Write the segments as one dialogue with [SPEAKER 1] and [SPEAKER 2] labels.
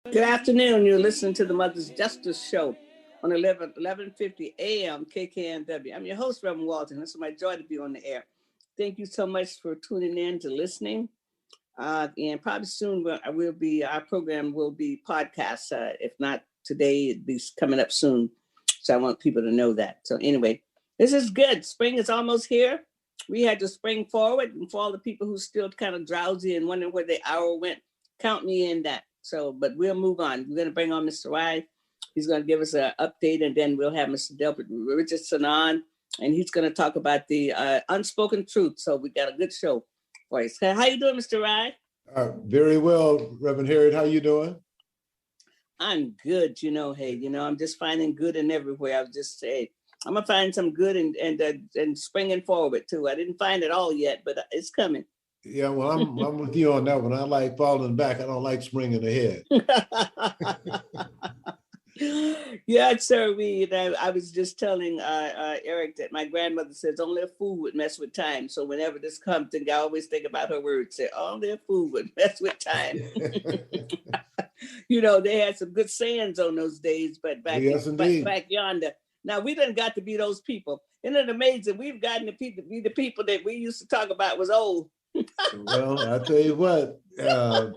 [SPEAKER 1] Good afternoon. You're listening to the Mother's Justice Show on 1150 AM KKNW. I'm your host, Reverend Walton. It's my joy to be on the air. Thank you so much for tuning in to listening. And probably soon our program will be podcast. If not today, it'll be coming up soon. So I want people to know that. So anyway, this is good. Spring is almost here. We had to spring forward, and for all the people who still kind of drowsy and wondering where the hour went, count me in that. So, but we'll move on. We're going to bring on Mr. Rye. He's going to give us an update, and then we'll have Mr. Delbert Richardson on, and he's going to talk about the unspoken truth. So we got a good show for you. So how you doing, Mr. Rye?
[SPEAKER 2] Very well, Reverend Harriet. How you doing?
[SPEAKER 1] I'm good. I'm just finding good in everywhere. I was just saying, I'm going to find some good and springing forward, too. I didn't find it all yet, but it's coming.
[SPEAKER 2] Yeah, well, I'm with you on that one. I like falling back. I don't like springing ahead.
[SPEAKER 1] Yes, sir. I was just telling Eric that my grandmother says only a fool would mess with time. So whenever this comes, I always think about her words. Say only a fool would mess with time. They had some good sayings on those days, but back yonder. Now we done got to be those people. Isn't it amazing? We've gotten to be the people that we used to talk about was old.
[SPEAKER 2] Well, I tell you what, I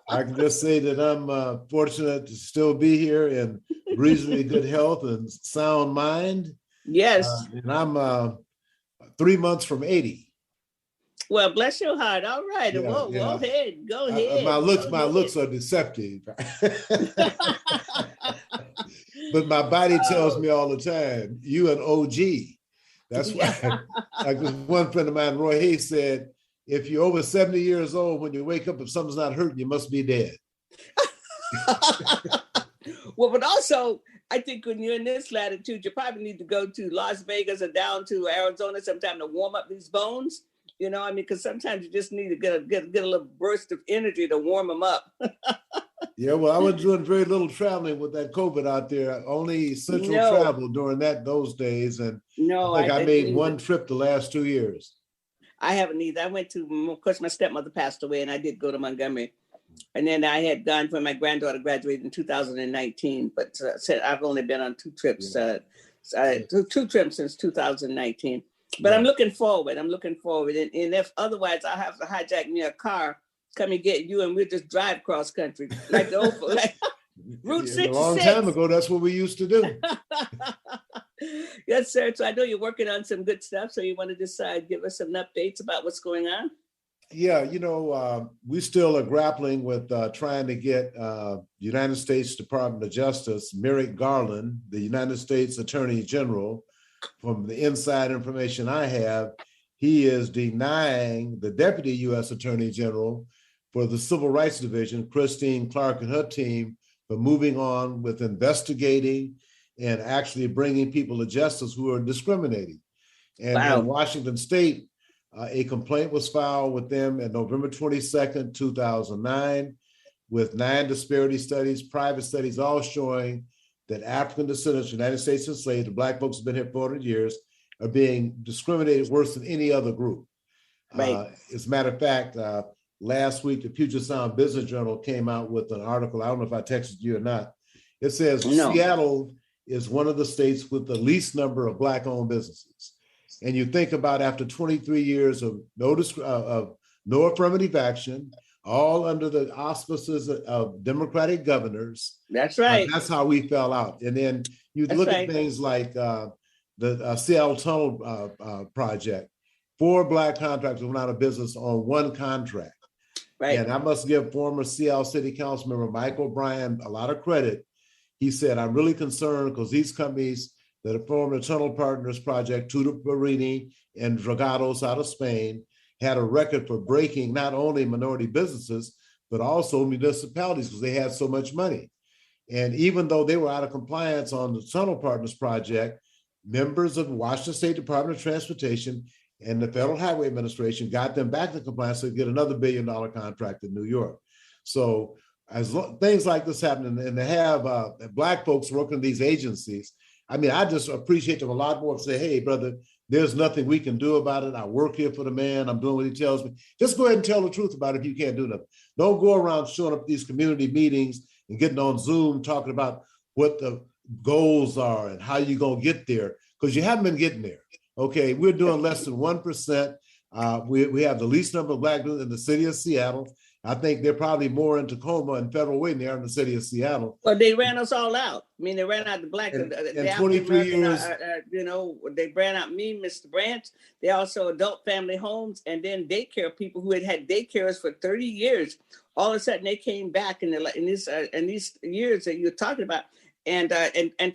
[SPEAKER 2] can just say that I'm fortunate to still be here in reasonably good health and sound mind.
[SPEAKER 1] Yes.
[SPEAKER 2] And I'm 3 months from 80.
[SPEAKER 1] Well, bless your heart. All right. Yeah, Go ahead. Go ahead.
[SPEAKER 2] My looks are deceptive. But my body tells me all the time, you an OG. That's why, like this one friend of mine, Roy Hayes, said, if you're over 70 years old, when you wake up, if something's not hurting, you must be dead.
[SPEAKER 1] Well, but also, I think when you're in this latitude, you probably need to go to Las Vegas or down to Arizona sometime to warm up these bones. Because sometimes you just need to get a little burst of energy to warm them up.
[SPEAKER 2] Yeah, well, I was doing very little traveling with that COVID out there. Only essential travel during those days. And I made one trip the last 2 years.
[SPEAKER 1] I haven't either. I went to, of course, my stepmother passed away, and I did go to Montgomery. And then I had gone when my granddaughter graduated in 2019, but I've only been on two trips, two trips since 2019. But yeah. I'm looking forward. And if otherwise, I'll have to hijack me a car, come and get you, and we'll just drive cross country like the old, like Route 66.
[SPEAKER 2] A long time ago, that's what we used to do.
[SPEAKER 1] Yes, sir. So I know you're working on some good stuff. So you want to just give us some updates about what's going on?
[SPEAKER 2] Yeah, we still are grappling with trying to get United States Department of Justice, Merrick Garland, the United States Attorney General. From the inside information I have, he is denying the Deputy U.S. Attorney General for the Civil Rights Division, Christine Clark and her team, for moving on with investigating and actually bringing people to justice who are discriminating. And in Washington State, a complaint was filed with them on November 22nd, 2009, with 9 disparity studies, private studies, all showing that African descendants, United States enslaved, the Black folks have been here for 400 years, are being discriminated worse than any other group.
[SPEAKER 1] Right.
[SPEAKER 2] As a matter of fact, last week, the Puget Sound Business Journal came out with an article. I don't know if I texted you or not. It says Seattle is one of the states with the least number of Black-owned businesses. And you think about after 23 years of no affirmative action, all under the auspices of Democratic governors.
[SPEAKER 1] That's right.
[SPEAKER 2] That's how we fell out. And then you look at things like the Seattle Tunnel project. 4 Black contractors went out of business on one contract.
[SPEAKER 1] Right.
[SPEAKER 2] And I must give former Seattle City Council member Mike O'Brien a lot of credit. He said, I'm really concerned because these companies that have formed the Tunnel Partners Project, Tudor Barini and Dragados out of Spain, had a record for breaking not only minority businesses, but also municipalities because they had so much money. And even though they were out of compliance on the Tunnel Partners Project, members of the Washington State Department of Transportation and the Federal Highway Administration got them back to compliance to get another $1 billion contract in New York. So things like this happen, and to have Black folks working in these agencies, I mean, I just appreciate them a lot more and say, hey, brother, there's nothing we can do about it. I work here for the man. I'm doing what he tells me. Just go ahead and tell the truth about it if you can't do nothing. Don't go around showing up at these community meetings and getting on Zoom talking about what the goals are and how you're going to get there, because you haven't been getting there. Okay, we're doing less than 1%. We have the least number of Black people in the city of Seattle. I think they're probably more in Tacoma and Federal Way than they are in the city of Seattle.
[SPEAKER 1] Well, they ran us all out. I mean, they ran out the Black,
[SPEAKER 2] in
[SPEAKER 1] the
[SPEAKER 2] 23 years.
[SPEAKER 1] They ran out me, Mr. Branch. They also adult family homes, and then daycare people who had daycares for 30 years. All of a sudden, they came back in these years that you're talking about, and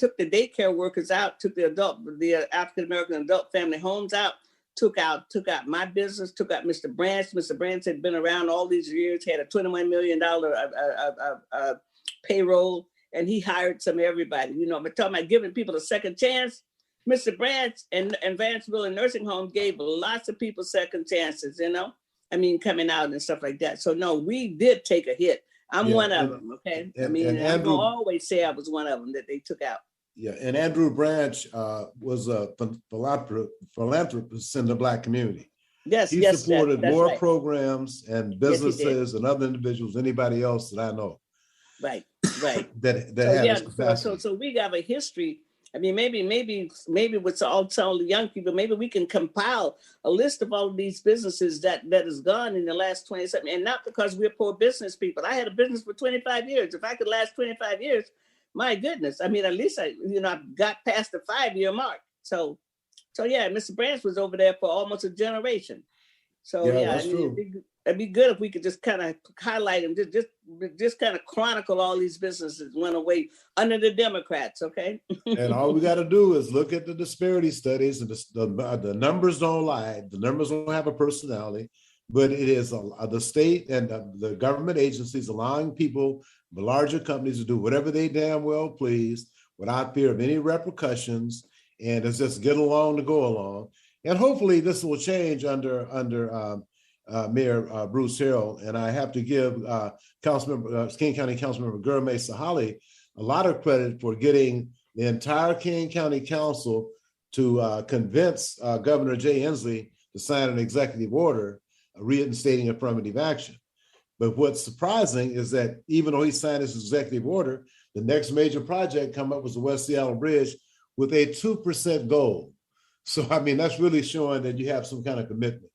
[SPEAKER 1] took the daycare workers out, took the African American adult family homes out. Took out my business, took out Mr. Branch. Mr. Branch had been around all these years, had a $21 million payroll, and he hired some everybody. You know, I'm talking about giving people a second chance. Mr. Branch and Vanceville and nursing home gave lots of people second chances, you know? I mean, coming out and stuff like that. So no, we did take a hit. I'm one of them, okay? I'm going to always say I was one of them that they took out.
[SPEAKER 2] Yeah, and Andrew Branch was a philanthropist in the Black community.
[SPEAKER 1] Yes,
[SPEAKER 2] he supported more programs and businesses and other individuals than anybody else that I know.
[SPEAKER 1] Right. So we have a history. I mean, maybe with all the young people, maybe we can compile a list of all of these businesses that is gone in the last 27, and not because we're poor business people. I had a business for 25 years. If I could last 25 years, my goodness. I mean, at least I got past the 5-year mark. So yeah, Mr. Branch was over there for almost a generation. So yeah, it'd be good if we could just kind of highlight them, just kind of chronicle all these businesses went away under the Democrats, okay?
[SPEAKER 2] And all we got to do is look at the disparity studies, and the numbers don't lie. The numbers don't have a personality, but it is the state and the government agencies allowing people, the larger companies, to do whatever they damn well please without fear of any repercussions, and it's just get along to go along. And hopefully this will change under Mayor Bruce Harrell. And I have to give King County Councilmember Gurmay Sahali a lot of credit for getting the entire King County Council to convince Governor Jay Inslee to sign an executive order reinstating affirmative action. But what's surprising is that even though he signed this executive order, the next major project come up was the West Seattle Bridge with a 2% goal. So, I mean, that's really showing that you have some kind of commitment.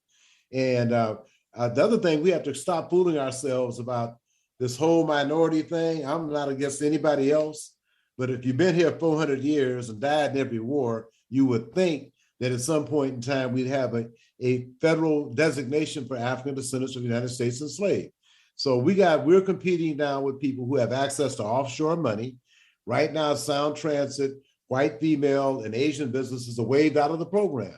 [SPEAKER 2] And the other thing, we have to stop fooling ourselves about this whole minority thing. I'm not against anybody else, but if you've been here 400 years and died in every war, you would think that at some point in time, we'd have a federal designation for African descendants of the United States enslaved. So we're competing now with people who have access to offshore money. Right now, Sound Transit, white, female, and Asian businesses are waived out of the program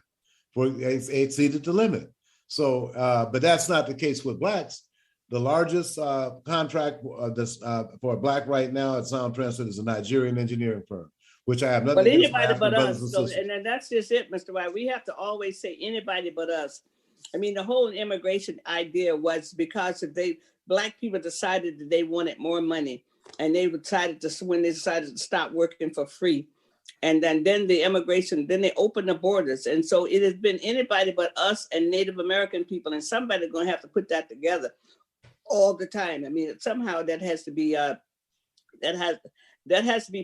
[SPEAKER 2] for exceeded the limit. So, but that's not the case with Blacks. The largest contract for a Black right now at Sound Transit is a Nigerian engineering firm, which I have nothing against.
[SPEAKER 1] But anybody but us. So, and then that's just it, Mr. White. We have to always say anybody but us. I mean, the whole immigration idea was because Black people decided that they wanted more money, and they decided to stop working for free. And then the immigration, then they opened the borders. And so it has been anybody but us and Native American people, and somebody's going to have to put that together all the time. I mean, somehow that has to be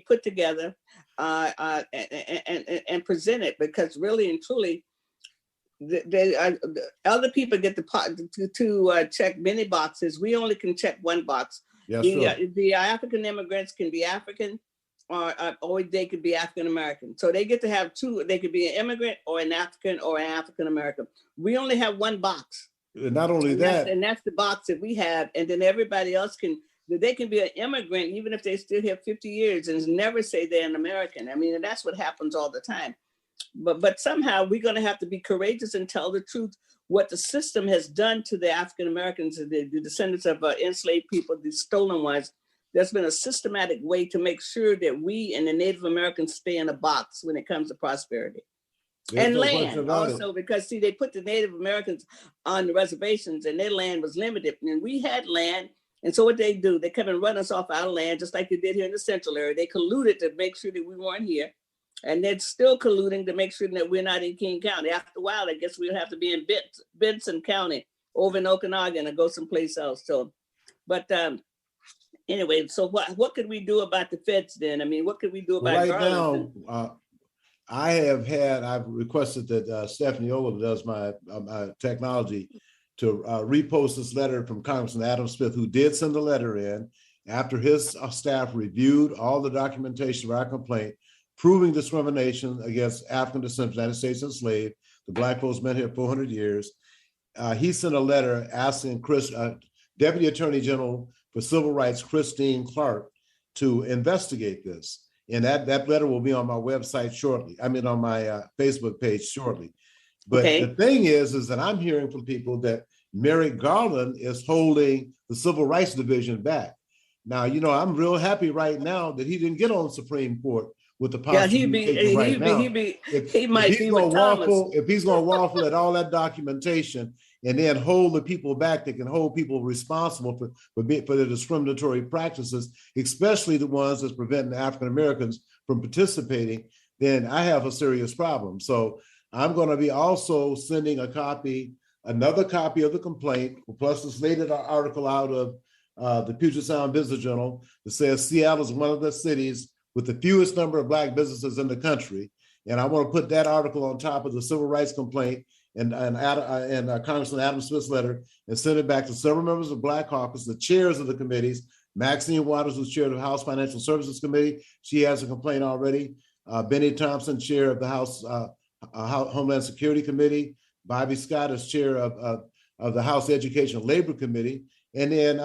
[SPEAKER 1] put together and presented, because really and truly, other people get to check many boxes. We only can check one box.
[SPEAKER 2] Yes,
[SPEAKER 1] the African immigrants can be African, or they could be African American. So they get to have two. They could be an immigrant or an African or an African American. We only have one box.
[SPEAKER 2] Not only that,
[SPEAKER 1] and that's the box that we have. And then everybody else they can be an immigrant even if they still have 50 years and never say they're an American. I mean, and that's what happens all the time. But somehow we're going to have to be courageous and tell the truth, what the system has done to the African Americans, the descendants of enslaved people, the stolen ones. There's been a systematic way to make sure that we and the Native Americans stay in a box when it comes to prosperity. And land also, because see, they put the Native Americans on the reservations and their land was limited, and we had land. And so what they do, they come and run us off our land, just like they did here in the central area. They colluded to make sure that we weren't here. And they're still colluding to make sure that we're not in King County. After a while, I guess we'll have to be in Benson County over in Okanagan and go someplace else. So, but Anyway, so what could we do about the feds then? I mean, what could we do about
[SPEAKER 2] Right
[SPEAKER 1] Garland?
[SPEAKER 2] now, I've requested that Stephanie Ola does my technology to repost this letter from Congressman Adam Smith, who did send the letter in after his staff reviewed all the documentation of our complaint, proving discrimination against African descent United States enslaved. The Black folks been here 400 years. He sent a letter asking Deputy Attorney General for Civil Rights, Christine Clark, to investigate this. And that letter will be on my website shortly. I mean, on my Facebook page shortly. But the thing is that I'm hearing from people that Merrick Garland is holding the Civil Rights Division back. Now, you know, I'm real happy right now that he didn't get on the Supreme Court with the possibility right now. If he's going to waffle at all that documentation and then hold the people back that can hold people responsible for the discriminatory practices, especially the ones that's preventing African Americans from participating, then I have a serious problem. So I'm going to be also sending another copy of the complaint, plus this latest article out of the Puget Sound Business Journal that says Seattle is one of the cities with the fewest number of Black businesses in the country. And I want to put that article on top of the civil rights complaint and Congressman Adam Smith's letter and send it back to several members of Black Caucus, the chairs of the committees. Maxine Waters, who's chair of the House Financial Services Committee, she has a complaint already. Benny Thompson, chair of the House Homeland Security Committee. Bobby Scott is chair of the House Education and Labor Committee. And then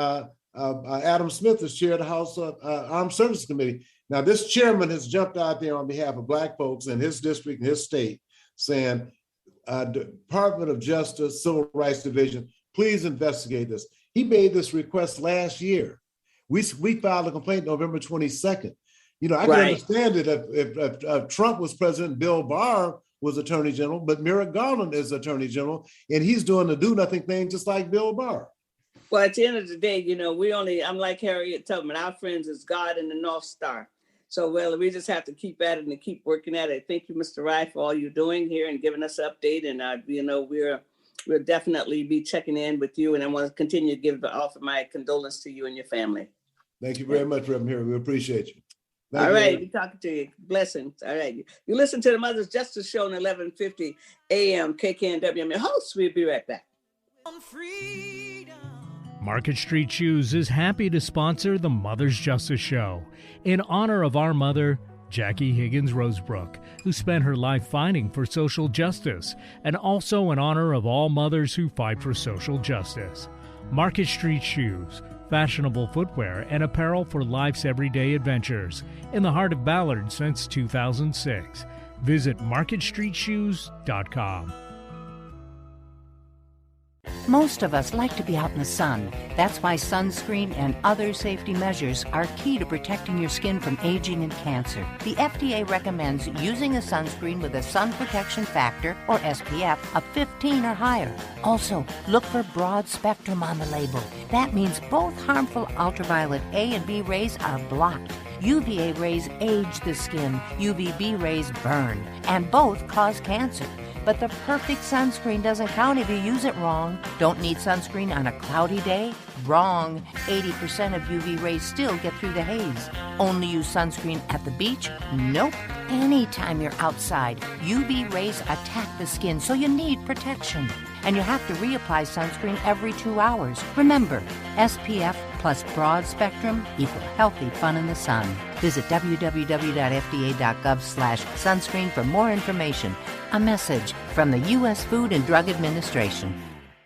[SPEAKER 2] Adam Smith is chair of the House Armed Services Committee. Now, this chairman has jumped out there on behalf of Black folks in his district and his state saying, Department of Justice, Civil Rights Division, please investigate this. He made this request last year. We filed a complaint November 22nd. You know, I can understand it if Trump was president, Bill Barr was attorney general, but Merrick Garland is attorney general, and he's doing the do-nothing thing just like Bill Barr.
[SPEAKER 1] Well, at the end of the day, you know, I'm like Harriet Tubman, our friends is God and the North Star. So, well, we just have to keep at it and keep working at it. Thank you, Mr. Wright, for all you're doing here and giving us an update. And, you know, we'll definitely be checking in with you. And I want to continue to offer my condolence to you and your family.
[SPEAKER 2] Thank you very much, Reverend Harry. We appreciate you.
[SPEAKER 1] All right, we're talking to you. Blessings. All right. You listen to the Mother's Justice Show on 1150 AM KKNW. I'm your host. We'll be right back.
[SPEAKER 3] Market Street Shoes is happy to sponsor the Mother's Justice Show in honor of our mother, Jackie Higgins Rosebrook, who spent her life fighting for social justice, and also in honor of all mothers who fight for social justice. Market Street Shoes, fashionable footwear and apparel for life's everyday adventures, in the heart of Ballard since 2006. Visit marketstreetshoes.com.
[SPEAKER 4] Most of us like to be out in the sun. That's why sunscreen and other safety measures are key to protecting your skin from aging and cancer. The FDA recommends using a sunscreen with a sun protection factor, or SPF, of 15 or higher. Also, look for broad spectrum on the label. That means both harmful ultraviolet A and B rays are blocked. UVA rays age the skin, UVB rays burn, and both cause cancer. But the perfect sunscreen doesn't count if you use it wrong. Don't need sunscreen on a cloudy day? Wrong. 80% of UV rays still get through the haze. Only use sunscreen at the beach? Nope. Anytime you're outside, UV rays attack the skin, so you need protection. And you have to reapply sunscreen every 2 hours. Remember, SPF plus broad spectrum equal healthy fun in the sun. Visit www.fda.gov/sunscreen for more information. A message from the U.S. Food and Drug Administration.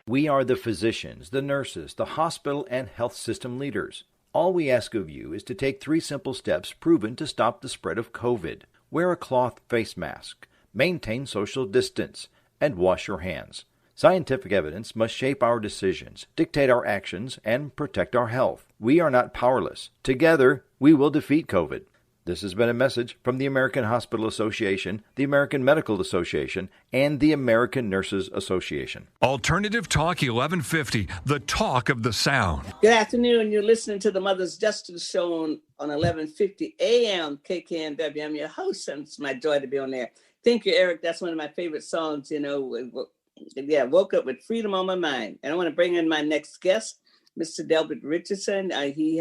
[SPEAKER 5] We are the physicians, the nurses, the hospital and health system leaders. All we ask of you is to take 3 simple steps proven to stop the spread of COVID. Wear a cloth face mask, maintain social distance, and wash your hands. Scientific evidence must shape our decisions, dictate our actions, and protect our health. We are not powerless. Together, we will defeat COVID. This has been a message from the American Hospital Association, the American Medical Association, and the American Nurses Association.
[SPEAKER 6] Alternative Talk 1150, the talk of the Sound.
[SPEAKER 1] Good afternoon. You're listening to the Mother's Justice Show on 1150 AM KKNW. I'm your host, and it's my joy to be on there. Thank you, Eric. That's one of my favorite songs, you know. Yeah, woke up with freedom on my mind. And I want to bring in my next guest. Mr. Delbert Richardson. He's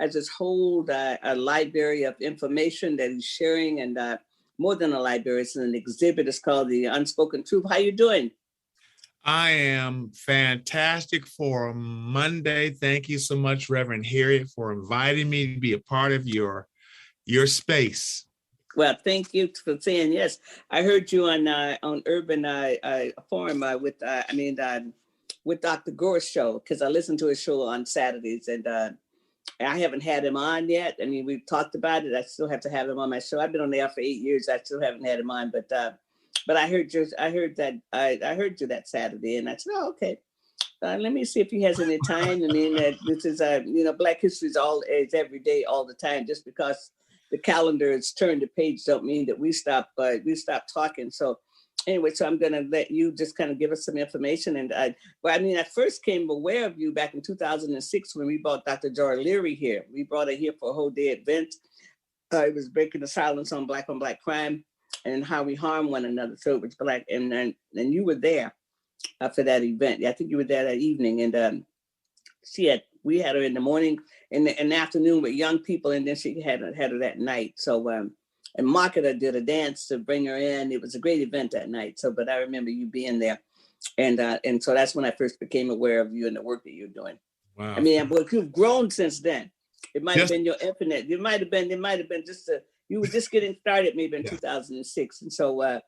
[SPEAKER 1] has this whole a library of information that he's sharing, and more than a library, it's an exhibit. It's called The Unspoken Truth. How you doing?
[SPEAKER 7] I am fantastic for Monday. Thank you so much, Reverend Harriet, for inviting me to be a part of your space.
[SPEAKER 1] Well, thank you for saying yes. I heard you on Urban Forum with Dr. Gore's show, because I listen to his show on Saturdays, and I haven't had him on yet. I mean, we've talked about it. I still have to have him on my show. I've been on the air for 8 years. I still haven't had him on, but I heard you that Saturday, and I said, oh, okay. Let me see if he has any time. I mean, this is Black History is every day, all the time. Just because the calendar is turned the page, don't mean that we stop talking. So anyway, so I'm gonna let you just kind of give us some information. And I first came aware of you back in 2006 when we brought Dr. Joy Leary here. We brought her here for a whole day event. It was breaking the silence on black crime and how we harm one another. So it was Black, and you were there for that event. Yeah, I think you were there that evening, and we had her in the morning, in the afternoon with young people, and then she had her that night. So and Marketer did a dance to bring her in. It was a great event that night. So, but I remember you being there, and so that's when I first became aware of you and the work that you're doing.
[SPEAKER 7] Wow.
[SPEAKER 1] I mean, but you've grown since then. It might have been your infinite. It might have been just you were just getting started maybe in 2006, and so.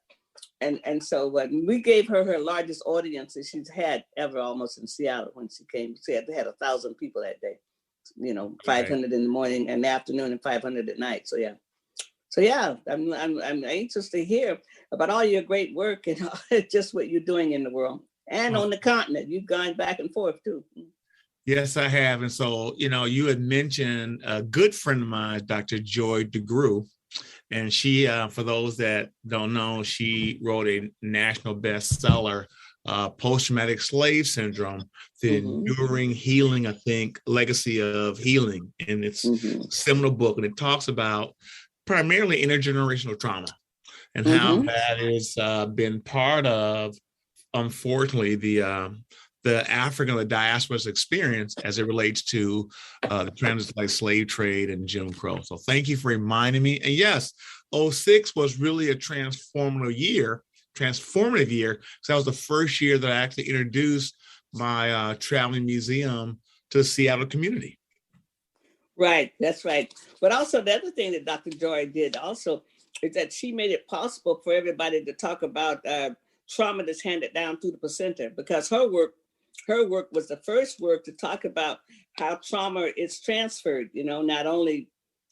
[SPEAKER 1] And so we gave her largest audience that she's had ever, almost, in Seattle when she came. She had 1,000 people that day, 500 in the morning and the afternoon and 500 at night. So I'm anxious to hear about all your great work and just what you're doing in the world and on the continent. You've gone back and forth too.
[SPEAKER 7] Yes, I have. And so, you had mentioned a good friend of mine, Dr. Joy DeGruy. And she, for those that don't know, she wrote a national bestseller, Post-Traumatic Slave Syndrome, The Enduring Healing, I think, Legacy of Healing. And it's a seminal book, and it talks about primarily intergenerational trauma and how that has been part of, unfortunately, the African or the diaspora's experience as it relates to the transatlantic slave trade and Jim Crow. So thank you for reminding me. And yes, 2006 was really a transformative year, because that was the first year that I actually introduced my traveling museum to the Seattle community.
[SPEAKER 1] Right, that's right. But also the other thing that Dr. Joy did also is that she made it possible for everybody to talk about trauma that's handed down through the placenta, because her work was the first work to talk about how trauma is transferred, not only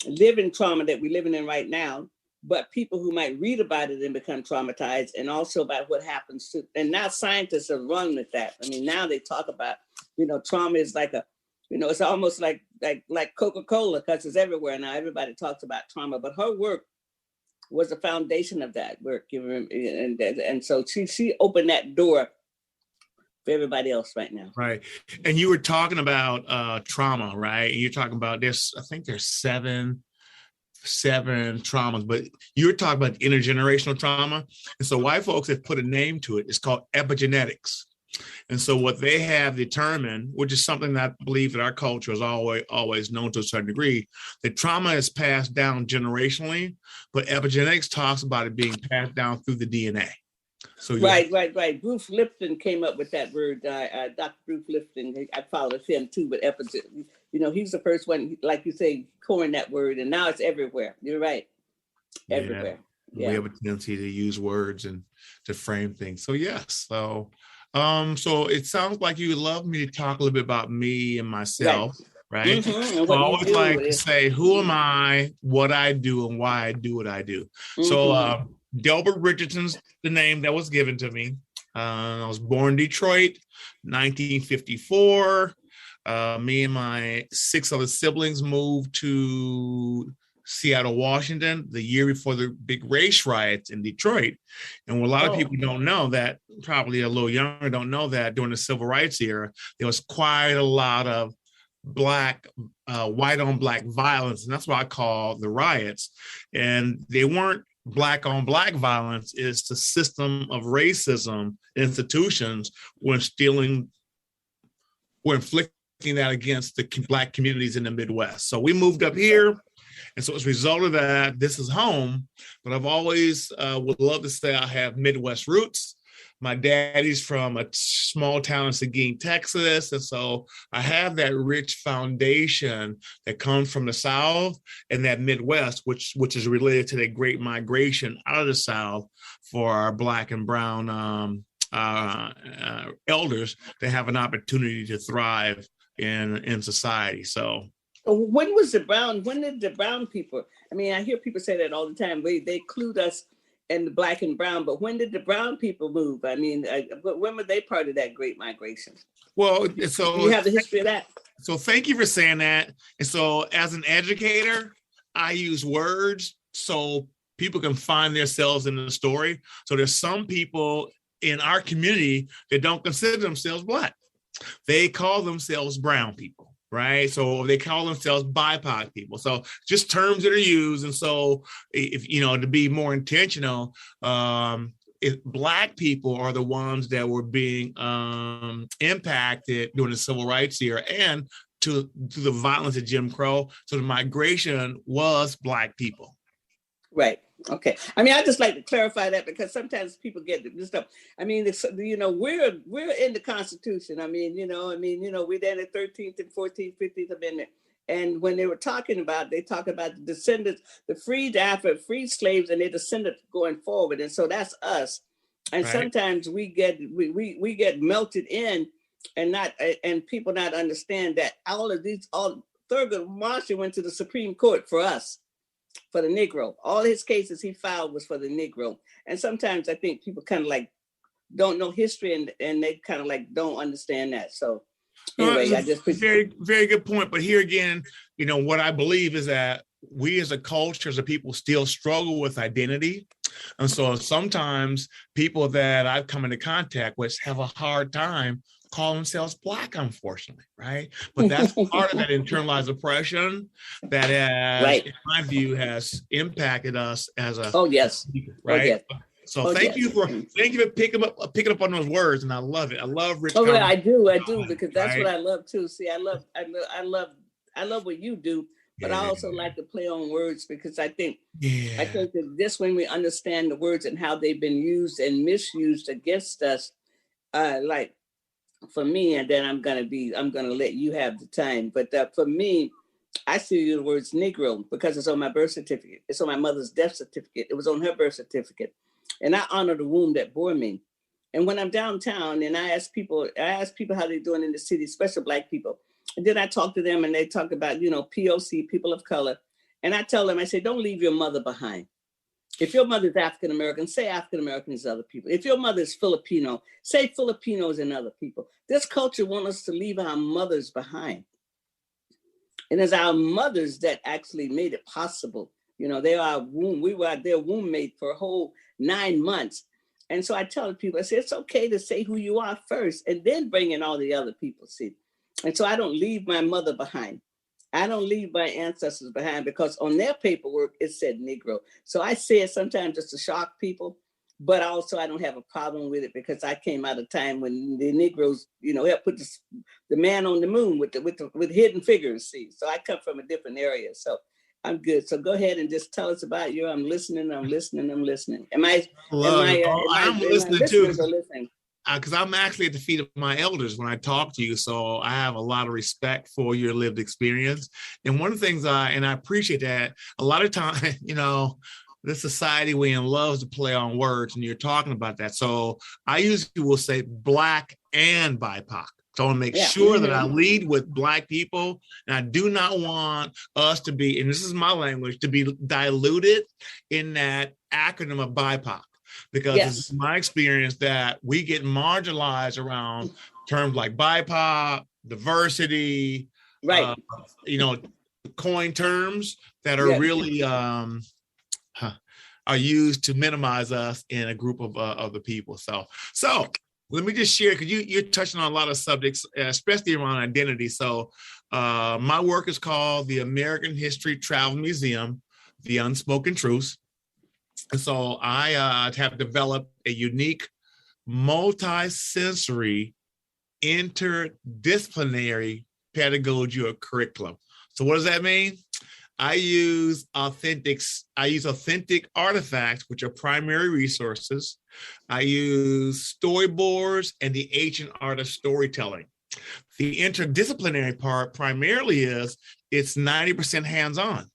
[SPEAKER 1] living trauma that we're living in right now, but people who might read about it and become traumatized, and also about what happens to, and now scientists have run with that. I mean, now they talk about, trauma is like it's almost like Coca-Cola, because it's everywhere now. Everybody talks about trauma, but her work was the foundation of that work. And so she opened that door for everybody else right now.
[SPEAKER 7] Right. And you were talking about trauma, right? And you're talking about I think there's seven traumas, but you're talking about intergenerational trauma. And so white folks have put a name to it. It's called epigenetics. And so what they have determined, which is something that I believe that our culture has always known to a certain degree, that trauma is passed down generationally, but epigenetics talks about it being passed down through the DNA. So
[SPEAKER 1] Right. Bruce Lipton came up with that word. Dr. Bruce Lipton, I followed him too, but he's the first one, like you say, coined that word, and now it's everywhere. You're right, everywhere. Yeah.
[SPEAKER 7] We have a tendency to use words and to frame things. So yes, so it sounds like you would love me to talk a little bit about me and myself, right? So I always like to say, who am I, what I do, and why I do what I do. So Delbert Richardson's the name that was given to me. I was born in Detroit, 1954. Me and my 6 other siblings moved to Seattle, Washington, the year before the big race riots in Detroit. And what a lot of people don't know, that probably a little younger don't know, that during the civil rights era, there was quite a lot of white on black violence. And that's what I call the riots. And they weren't black on black violence. It's the system of racism institutions when stealing were inflicting that against the Black communities in the Midwest. So we moved up here. And so as a result of that, this is home. But I've always would love to say I have Midwest roots. My daddy's from a small town in Seguin, Texas. And so I have that rich foundation that comes from the South and that Midwest, which is related to that great migration out of the South for our Black and brown elders to have an opportunity to thrive in society. So
[SPEAKER 1] when did the brown people, I mean, I hear people say that all the time, they clued us in the Black and brown, but when did the brown people move? I mean, when were they part of that great migration?
[SPEAKER 7] Well, so
[SPEAKER 1] you have the history of that.
[SPEAKER 7] So thank you for saying that. And so as an educator, I use words so people can find themselves in the story. So there's some people in our community that don't consider themselves Black. They call themselves brown people. Right. So they call themselves BIPOC people. So just terms that are used. And so if, to be more intentional, Black people are the ones that were being impacted during the civil rights era and to the violence of Jim Crow. So the migration was Black people.
[SPEAKER 1] Right. Okay. I mean, I just like to clarify that because sometimes people get this stuff. I mean, we're in the Constitution. I mean, we're there in the 13th and 14th, 15th Amendment. And when they were talking about, they talk about the descendants, the freed slaves and their descendants going forward. And so that's us. And right. Sometimes we get melted in and people not understand that all Thurgood Marshall went to the Supreme Court for us. For the Negro. All his cases he filed was for the Negro. And sometimes I think people kind of like don't know history and they kind of like don't understand that. So anyway, I just
[SPEAKER 7] very, very good point. But here again, what I believe is that we as a culture, as a people, still struggle with identity. And so sometimes people that I've come into contact with have a hard time call themselves Black, unfortunately, right? But that's part of that internalized oppression that right. In my view, has impacted us as a speaker, right? Oh, yes. So thank you for picking up on those words, and I love it. I love rich.
[SPEAKER 1] Oh, yeah, I do because that's right. What I love too. See, I love what you do, but I also like to play on words because I think that this when we understand the words and how they've been used and misused against us, like. For me, and then I'm gonna let you have the time. But for me, I see the words Negro because it's on my birth certificate. It's on my mother's death certificate. It was on her birth certificate, and I honor the womb that bore me. And when I'm downtown, and I ask people how they're doing in the city, especially Black people, and then I talk to them, and they talk about POC, people of color, and I tell them, I say, don't leave your mother behind. If your mother is African American, say African Americans other people. If your mother is Filipino, say Filipinos and other people. This culture wants us to leave our mothers behind. And it's our mothers that actually made it possible. They are our womb. We were their womb mate for a whole 9 months. And so I tell people, I say, it's okay to say who you are first and then bring in all the other people, see. And so I don't leave my mother behind. I don't leave my ancestors behind because on their paperwork, it said Negro. So I say it sometimes just to shock people, but also I don't have a problem with it because I came out of time when the Negroes, helped put the man on the moon with Hidden Figures, see. So I come from a different area, so I'm good. So go ahead and just tell us about you. I'm listening. I'm listening. I'm listening
[SPEAKER 7] too. Because I'm actually at the feet of my elders when I talk to you. So I have a lot of respect for your lived experience. And one of the things I appreciate that a lot of time, this society we're in loves to play on words and you're talking about that. So I usually will say Black and BIPOC. So I want to make sure that I lead with Black people. And I do not want us to be, and this is my language, to be diluted in that acronym of BIPOC. Because it's my experience that we get marginalized around terms like BIPOC, diversity, right? Coin terms that are really are used to minimize us in a group of other people. So let me just share because you're touching on a lot of subjects, especially around identity. So my work is called the American History Travel Museum, The Unspoken Truths. And so I have developed a unique multi-sensory interdisciplinary pedagogy or curriculum. So what does that mean? I use authentic artifacts, which are primary resources. I use storyboards and the ancient art of storytelling. The interdisciplinary part primarily it's 90% hands-on,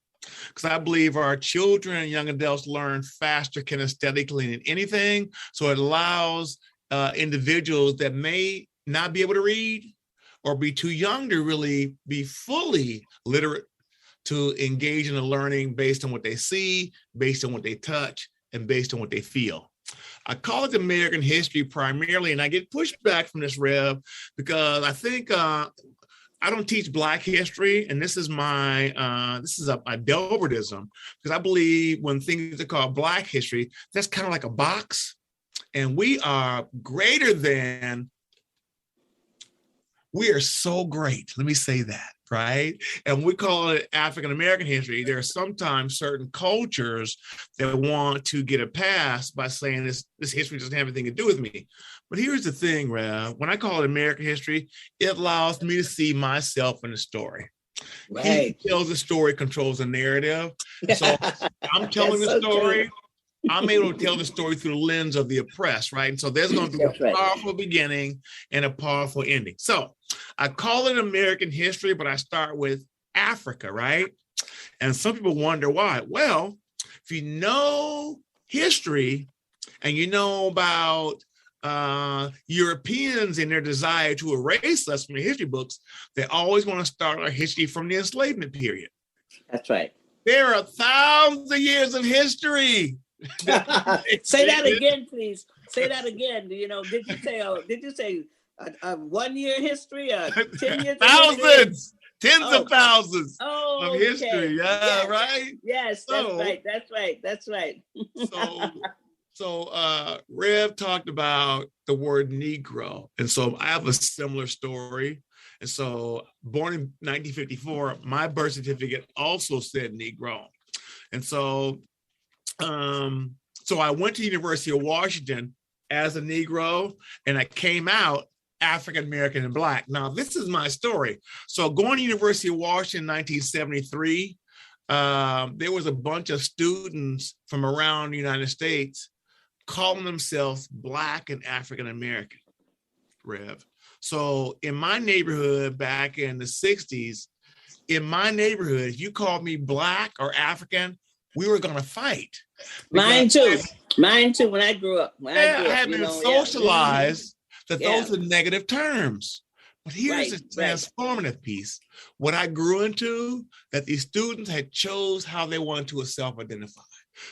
[SPEAKER 7] because I believe our children and young adults learn faster kinesthetically than anything. So it allows individuals that may not be able to read or be too young to really be fully literate to engage in the learning based on what they see, based on what they touch, and based on what they feel. I call it American history primarily, and I get pushback from this, Rev, because I think I don't teach Black history, and this is my Delbertism, because I believe when things are called Black history, that's kind of like a box, and we are greater than. We are so great. Let me say that, right? And we call it African American history. There are sometimes certain cultures that want to get a pass by saying this history doesn't have anything to do with me. But here's the thing, Rev. When I call it American history, it allows me to see myself in the story. Right. He who tells the story controls the narrative. So I'm telling the story. True. I'm able to tell the story through the lens of the oppressed, right? And so there's going to be a powerful beginning and a powerful ending. So I call it American history, but I start with Africa, right? And some people wonder why. Well, if you know history and you know about Europeans and their desire to erase us from the history books, they always want to start our history from the enslavement period.
[SPEAKER 1] That's right.
[SPEAKER 7] There are thousands of years of history.
[SPEAKER 1] Say that again, please. Say that again. You know, did you say 1 year history? 10 years?
[SPEAKER 7] Thousands, tens of thousands of history.
[SPEAKER 1] Okay.
[SPEAKER 7] Yeah,
[SPEAKER 1] yes.
[SPEAKER 7] right.
[SPEAKER 1] Yes, that's right.
[SPEAKER 7] So Rev talked about the word Negro, and so I have a similar story. And so, born in 1954, my birth certificate also said Negro, and so. So I went to University of Washington as a Negro, and I came out African American and Black. Now, this is my story. So going to University of Washington in 1973, there was a bunch of students from around the United States calling themselves Black and African American, Rev. So in my neighborhood back in the 60s, if you called me Black or African, we were going to fight.
[SPEAKER 1] Mine too. When I grew up.
[SPEAKER 7] I had been socialized that those are negative terms. But here's the transformative piece. What I grew into, that these students had chose how they wanted to self-identify.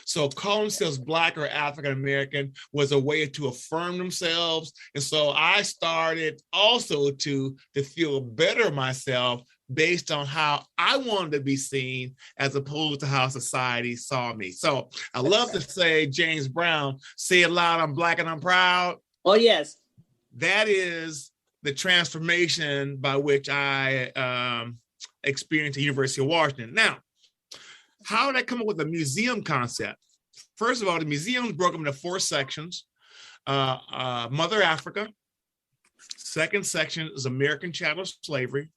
[SPEAKER 7] So calling themselves Black or African American was a way to affirm themselves. And so I started also to feel better myself based on how I wanted to be seen as opposed to how society saw me. So I love to say, James Brown, say it loud, I'm Black and I'm proud.
[SPEAKER 1] Oh, yes.
[SPEAKER 7] That is the transformation by which I experienced at the University of Washington. Now, how did I come up with the museum concept? First of all, the museum broke them into 4 sections. Mother Africa. Second section is American chattel slavery.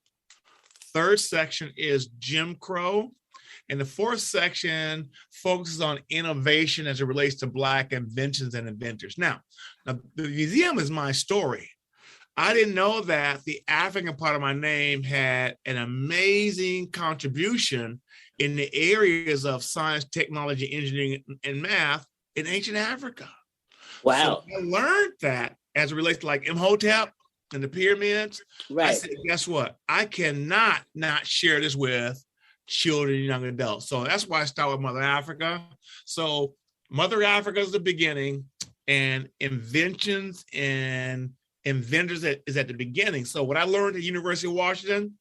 [SPEAKER 7] Third section is Jim Crow. And the fourth section focuses on innovation as it relates to Black inventions and inventors. Now, the museum is my story. I didn't know that the African part of my name had an amazing contribution in the areas of science, technology, engineering, and math in ancient Africa.
[SPEAKER 1] Wow.
[SPEAKER 7] So I learned that as it relates to like Imhotep and the pyramids. Right. I said, guess what? I cannot not share this with children and young adults. So that's why I start with Mother Africa. So Mother Africa is the beginning, and inventions and inventors is at the beginning. So what I learned at University of Washington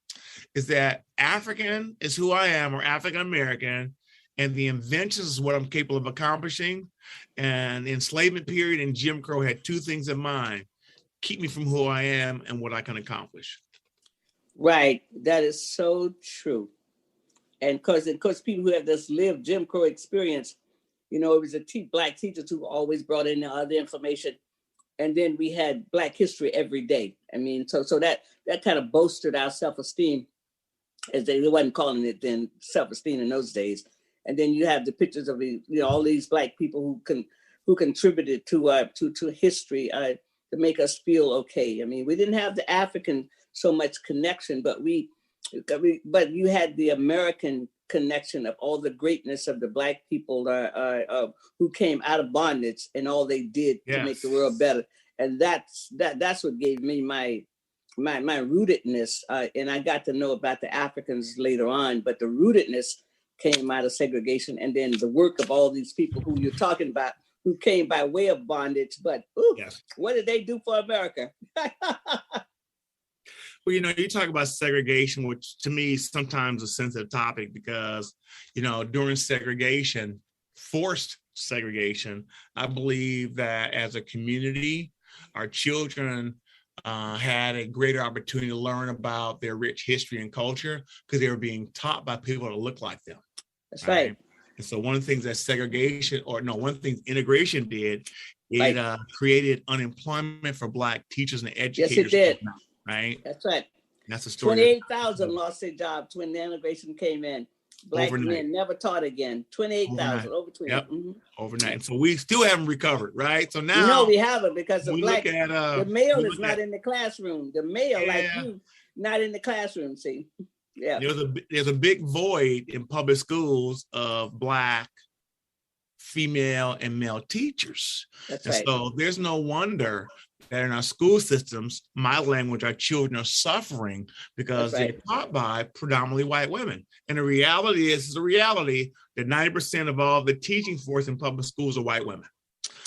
[SPEAKER 7] is that African is who I am, or African American, and the inventions is what I'm capable of accomplishing. And the enslavement period and Jim Crow had 2 things in mind: keep me from who I am and what I can accomplish.
[SPEAKER 1] Right. That is so true. And because people who have this lived Jim Crow experience, you know, it was Black teachers who always brought in the other information. and then we had Black History every day. I mean, so that kind of bolstered our self-esteem, as they wasn't calling it then self-esteem in those days. And then you have the pictures of all these Black people who contributed to history to make us feel okay. I mean, we didn't have the African so much connection, but but you had the American connection of all the greatness of the Black people who came out of bondage and all they did to make the world better. And that's what gave me my rootedness. And I got to know about the Africans later on, but the rootedness came out of segregation, and then the work of all these people who you're talking about, who came by way of bondage, but what did they do for America?
[SPEAKER 7] Well, you talk about segregation, which to me is sometimes a sensitive topic because, during segregation, forced segregation, I believe that as a community, our children had a greater opportunity to learn about their rich history and culture because they were being taught by people that look like them.
[SPEAKER 1] That's right.
[SPEAKER 7] And so one of the things that one thing integration did, it created unemployment for Black teachers and educators.
[SPEAKER 1] Yes, it did.
[SPEAKER 7] Right?
[SPEAKER 1] That's right.
[SPEAKER 7] That's a story.
[SPEAKER 1] 28,000 lost their jobs when the integration came in. Black men never taught again. 28,000 over 20.
[SPEAKER 7] Yep. Overnight. And so we still haven't recovered, right? So now
[SPEAKER 1] no, we haven't, because the male is not in the classroom. The male, like you, not in the classroom. See,
[SPEAKER 7] there's a big void in public schools of Black, female, and male teachers.
[SPEAKER 1] That's
[SPEAKER 7] and
[SPEAKER 1] right.
[SPEAKER 7] So there's no wonder that in our school systems, my language, our children are suffering because they're taught by predominantly white women. And the reality is that 90% of all the teaching force in public schools are white women.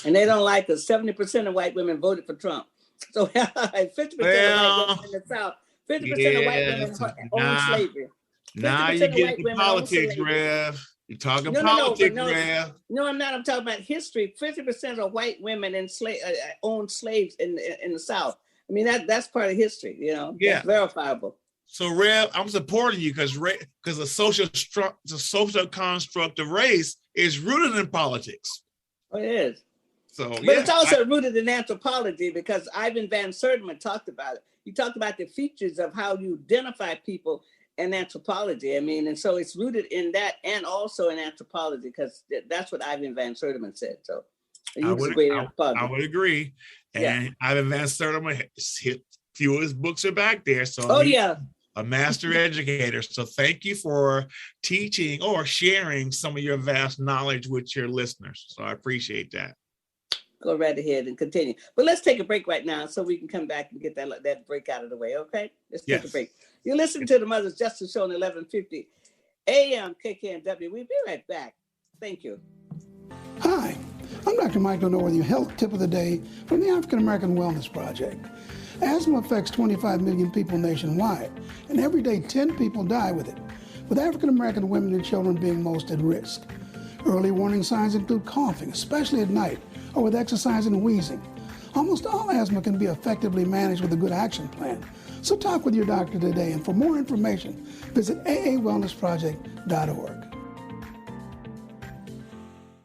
[SPEAKER 1] And they don't like us. 70% of white women voted for Trump. So 50% of white women in the South, 50% of white women own slavery.
[SPEAKER 7] Now you get into politics, Rev. You're talking politics, Rev.
[SPEAKER 1] No, I'm not. I'm talking about history. 50% of white women owned slaves in the South. I mean, that's part of history, That's verifiable.
[SPEAKER 7] So, Rev, I'm supporting you because the social construct of race is rooted in politics.
[SPEAKER 1] Oh, it is.
[SPEAKER 7] So,
[SPEAKER 1] but it's also rooted in anthropology, because Ivan Van Sertima talked about it. He talked about the features of how you identify people in anthropology. I mean, and so it's rooted in that and also in anthropology, because that's what Ivan Van Sertima said. So he was a great anthropologist.
[SPEAKER 7] I would agree. And Ivan Van Sertima, few of his books are back there. So a master educator. So thank you for teaching or sharing some of your vast knowledge with your listeners. So I appreciate that.
[SPEAKER 1] Go right ahead and continue. But let's take a break right now so we can come back and get that break out of the way, okay? Let's take a break. You're listening to the Mother's Justice Show on 1150 AM KKNW. We'll be right back. Thank you.
[SPEAKER 8] Hi, I'm Dr. Michael Norworthy, your health tip of the day from the African American Wellness Project. Asthma affects 25 million people nationwide, and every day 10 people die with it, with African American women and children being most at risk. Early warning signs include coughing, especially at night, or with exercise and wheezing. Almost all asthma can be effectively managed with a good action plan. So talk with your doctor today, and for more information, visit aawellnessproject.org.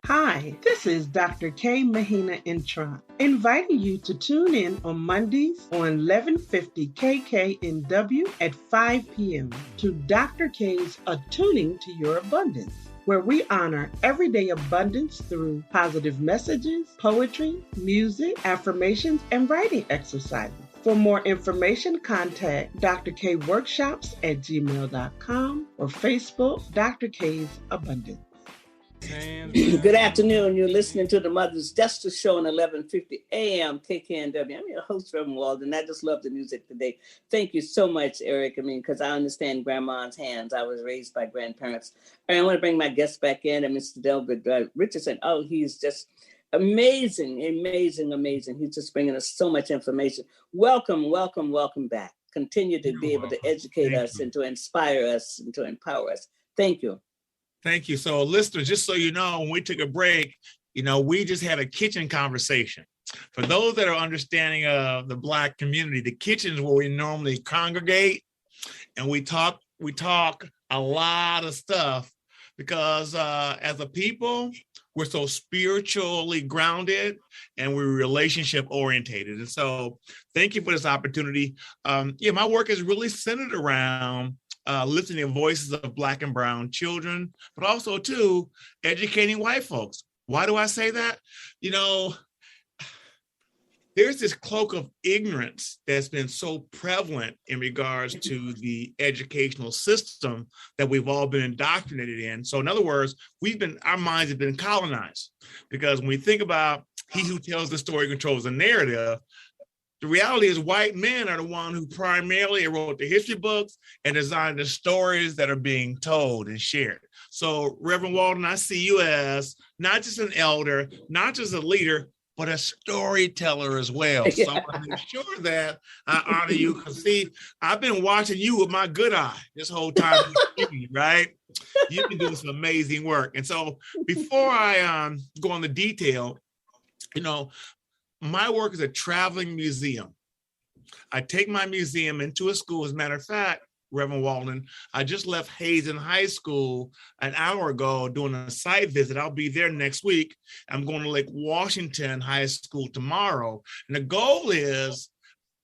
[SPEAKER 9] Hi, this is Dr. K. Mahina Intron, inviting you to tune in on Mondays on 1150 KKNW at 5 p.m. to Dr. K's Attuning to Your Abundance, where we honor everyday abundance through positive messages, poetry, music, affirmations, and writing exercises. For more information, contact Dr. K Workshops at gmail.com or Facebook, Dr. K's Abundance.
[SPEAKER 1] Good afternoon. You're listening to the Mother's Justice Show on 1150 AM KKNW. I'm your host, Reverend Walden. I just love the music today. Thank you so much, Eric. I mean, because I understand grandma's hands. I was raised by grandparents. I want to bring my guest back in, and Mr. Delbert Richardson. Oh, he's just amazing. He's just bringing us so much information. Welcome back. Continue to be able to educate us and to inspire us and to empower us. Thank you.
[SPEAKER 7] Thank you. So listeners, just so you know, when we took a break, we just had a kitchen conversation. For those that are understanding of the Black community, the kitchen is where we normally congregate, and we talk a lot of stuff because as a people, we're so spiritually grounded, and we're relationship orientated. And so thank you for this opportunity. My work is really centered around listening to voices of Black and brown children, but also too educating white folks. Why do I say that? There's this cloak of ignorance that's been so prevalent in regards to the educational system that we've all been indoctrinated in. So in other words, our minds have been colonized, because when we think about he who tells the story controls the narrative, the reality is white men are the one who primarily wrote the history books and designed the stories that are being told and shared. So Reverend Walden, I see you as not just an elder, not just a leader, but a storyteller as well. So I want to make sure that I honor you, because see, I've been watching you with my good eye this whole time, right? You've been doing some amazing work. And so before I go on the detail, my work is a traveling museum. I take my museum into a school. As a matter of fact, Reverend Walden, I just left Hazen High School an hour ago doing a site visit. I'll be there next week. I'm going to Lake Washington High School tomorrow. And the goal is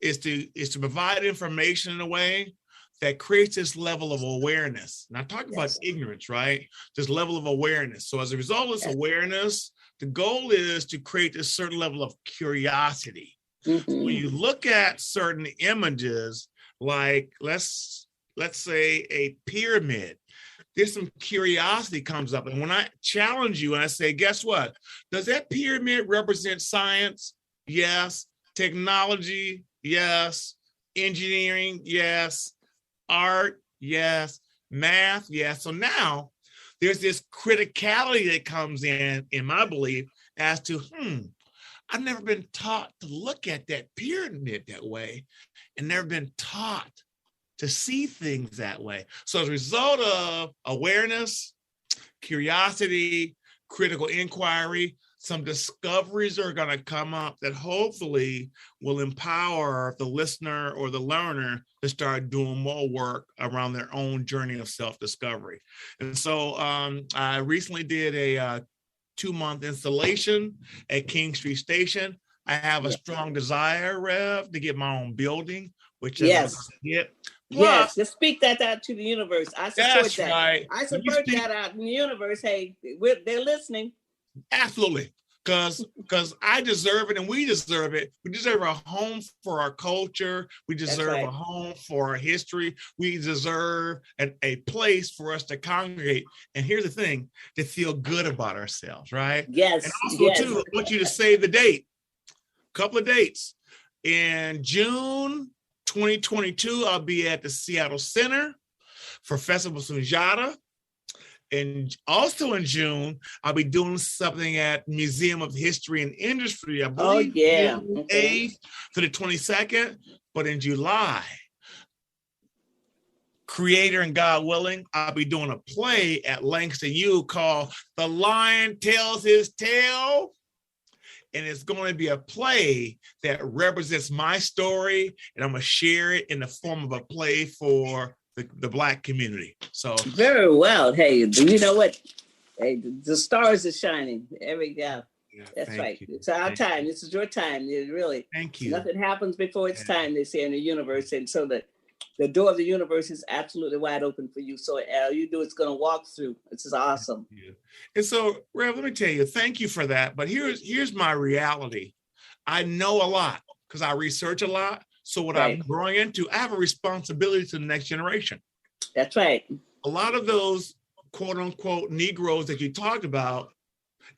[SPEAKER 7] to provide information in a way that creates this level of awareness. And I talk about ignorance, right? This level of awareness. So as a result of this awareness, the goal is to create this certain level of curiosity. Mm-hmm. When you look at certain images, like let's say a pyramid, there's some curiosity comes up. And when I challenge you and I say, guess what? Does that pyramid represent science? Yes. Technology? Yes. Engineering? Yes. Art? Yes. Math? Yes. So now there's this criticality that comes in my belief, as to, I've never been taught to look at that pyramid that way, and never been taught to see things that way. So as a result of awareness, curiosity, critical inquiry, some discoveries are going to come up that hopefully will empower the listener or the learner to start doing more work around their own journey of self-discovery. And so I recently did a 2-month installation at King Street Station. I have a strong desire, Rev, to get my own building, which is
[SPEAKER 1] Yes, just speak that out to the universe. I support that.
[SPEAKER 7] Right.
[SPEAKER 1] I support that out in the universe. Hey, they're listening.
[SPEAKER 7] Absolutely. Because I deserve it and we deserve it. We deserve a home for our culture. We deserve a home for our history. We deserve a place for us to congregate. And here's the thing, to feel good about ourselves, right?
[SPEAKER 1] Yes.
[SPEAKER 7] And also, too, I want you to save the date. A couple of dates. In June 2022, I'll be at the Seattle Center for Festival Sunjata. And also in June, I'll be doing something at Museum of History and Industry, I believe, June 8th to the 22nd. But in July, Creator and God willing, I'll be doing a play at Langston U called The Lion Tells His Tale. And it's going to be a play that represents my story, and I'm going to share it in the form of a play for the Black community. So
[SPEAKER 1] very well. Hey, you know what? Hey, the stars are shining. That's right. You. It's our time. This is your time. It really.
[SPEAKER 7] Thank you.
[SPEAKER 1] Nothing happens before it's time, they say in the universe, and so the door of the universe is absolutely wide open for you. So all you do is going to walk through. This is awesome.
[SPEAKER 7] And so, Rev, let me tell you, thank you for that. But here's my reality. I know a lot because I research a lot. So what I'm growing into, I have a responsibility to the next generation.
[SPEAKER 1] That's right.
[SPEAKER 7] A lot of those quote unquote Negroes that you talked about,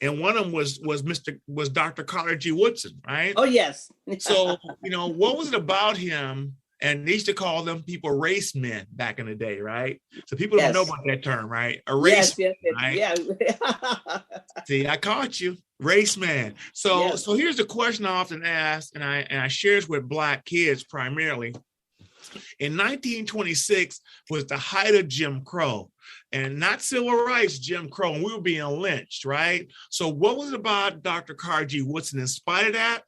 [SPEAKER 7] and one of them was Dr. Carter G. Woodson, right?
[SPEAKER 1] Oh, yes.
[SPEAKER 7] So, what was it about him? And they used to call them people race men back in the day, right? So people don't know about that term, right? A race man, right? Yeah. See, I caught you. Race man. So here's the question I often ask, and I share this with Black kids primarily. In 1926 was the height of Jim Crow, and not civil rights, Jim Crow, and we were being lynched, right? So what was it about Dr. Carter G. Woodson, in spite of that,